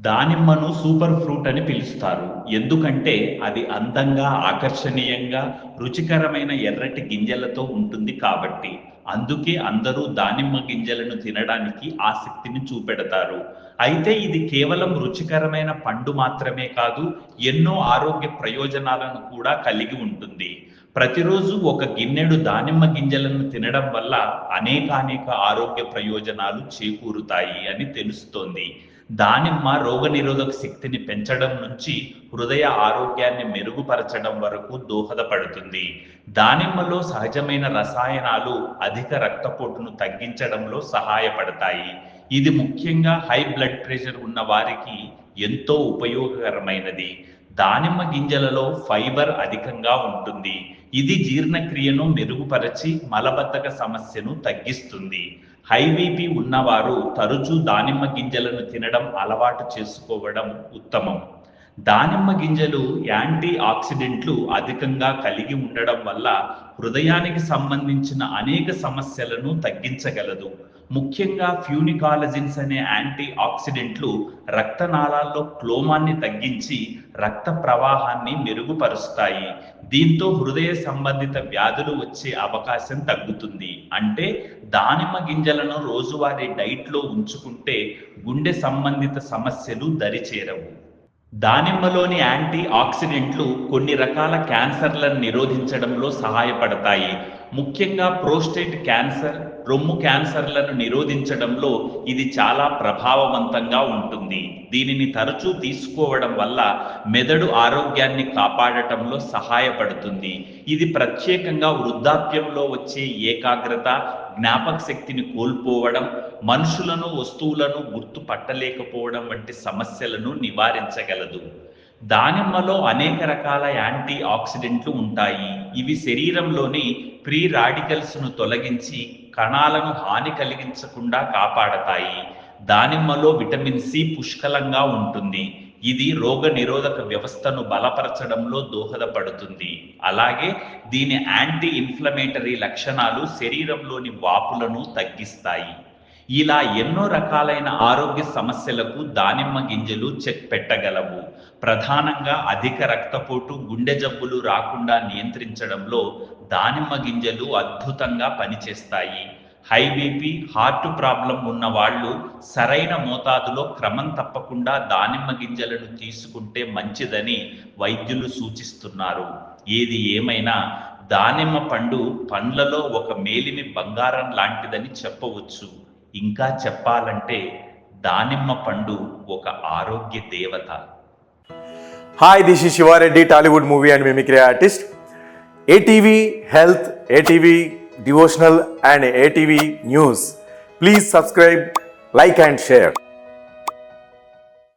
దానిమ్మను super fruit అని పిలుస్తారు. ఎందుకంటే అది అందంగా, ఆకర్షణీయంగా, రుచికరమైన ఎర్రటి గింజలతో ఉంటుంది కాబట్టి. అందుకే అందరూ దానిమ్మ గింజలను తినడానికి ఆసక్తిని చూపెడతారు. అయితే ఇది కేవలం రుచికరమైన పండు మాత్రమే కాదు, ఎన్నో ఆరోగ్య ప్రయోజనాలను కూడా కలిగి ఉంటుంది. ప్రతిరోజు ఒక గిన్నెడు దానిమ్మ గింజలను తినడం వల్ల అనేకానేక ఆరోగ్య ప్రయోజనాలు చేకూరుతాయి అని తెలుస్తోంది. దానిమ్మ రోగనిరోధక శక్తిని పెంచడం నుంచి హృదయ ఆరోగ్యాన్ని మెరుగుపరచడం వరకు దోహదపడుతుంది. దానిమ్మలో సహజమైన రసాయనాలు అధిక రక్తపోటును తగ్గించడంలో సహాయపడతాయి. ఇది ముఖ్యంగా హై బ్లడ్ ప్రెషర్ ఉన్న వారికి ఎంతో ఉపయోగకరమైనది. దానిమ్మ గింజలలో ఫైబర్ అధికంగా ఉంటుంది. ఇది జీర్ణక్రియను మెరుగుపరచి మలబద్ధక సమస్యను తగ్గిస్తుంది. హై బీపీ ఉన్నవారు తరచూ దానిమ్మ గింజలను తినడం అలవాటు చేసుకోవడం ఉత్తమం. దానిమ్మ గింజలు యాంటీ ఆక్సిడెంట్లు అధికంగా కలిగి ఉండడం వల్ల హృదయానికి సంబంధించిన అనేక సమస్యలను తగ్గించగలదు. ముఖ్యంగా ఫ్యూనికాలజిన్స్ అనే యాంటీ ఆక్సిడెంట్లు రక్తనాళాల్లో క్లోమాన్ని తగ్గించి రక్త ప్రవాహాన్ని మెరుగుపరుస్తాయి. దీంతో హృదయ సంబంధిత వ్యాధులు వచ్చే అవకాశం తగ్గుతుంది. అంటే దానిమ్మ గింజలను రోజువారీ డైట్లో ఉంచుకుంటే గుండె సంబంధిత సమస్యలు దరిచేరవు. దానిమ్మలోని యాంటీ ఆక్సిడెంట్లు కొన్ని రకాల క్యాన్సర్లను నిరోధించడంలో సహాయపడతాయి. ముఖ్యంగా ప్రోస్టేట్ క్యాన్సర్, రొమ్ము క్యాన్సర్లను నిరోధించడంలో ఇది చాలా ప్రభావవంతంగా ఉంటుంది. దీనిని తరచూ తీసుకోవడం వల్ల మెదడు ఆరోగ్యాన్ని కాపాడటంలో సహాయపడుతుంది. ఇది ప్రత్యేకంగా వృద్ధాప్యంలో వచ్చే ఏకాగ్రత, జ్ఞాపక శక్తిని కోల్పోవడం, మనుషులను, వస్తువులను గుర్తుపట్టలేకపోవడం వంటి సమస్యలను నివారించగలదు. దానిమ్మలో అనేక రకాల యాంటీ ఆక్సిడెంట్లు ఉంటాయి. ఇవి శరీరంలోని ఫ్రీ రాడికల్స్ను తొలగించి కణాలను హాని కలిగించకుండా కాపాడతాయి. దానిమ్మలో విటమిన్ సి పుష్కలంగా ఉంటుంది. ఇది రోగ నిరోధక వ్యవస్థను బలపరచడంలో దోహదపడుతుంది. అలాగే దీని యాంటీ ఇన్ఫ్లమేటరీ లక్షణాలు శరీరంలోని వాపులను తగ్గిస్తాయి. ఇలా ఎన్నో రకాలైన ఆరోగ్య సమస్యలకు దానిమ్మ గింజలు చెక్ పెట్టగలవు. ప్రధానంగా అధిక రక్తపోటు, గుండె జబ్బులు రాకుండా నియంత్రించడంలో దానిమ్మ గింజలు అద్భుతంగా పనిచేస్తాయి. హై బీపీ, హార్ట్ ప్రాబ్లం ఉన్న వాళ్ళు సరైన మోతాదులో క్రమం తప్పకుండా దానిమ్మ గింజలను తీసుకుంటే మంచిదని వైద్యులు సూచిస్తున్నారు. ఏది ఏమైనా దానిమ్మ పండు పండ్లలో ఒక మేలిమి బంగారం లాంటిదని చెప్పవచ్చు. ఇంకా చెప్పాలంటే దానిమ్మ పండు ఒక ఆరోగ్య దేవత. Hi, this is Shiva Reddy, Tollywood movie and mimicry artist. ATV Health, ATV Devotional and ATV News. Please subscribe, like and share.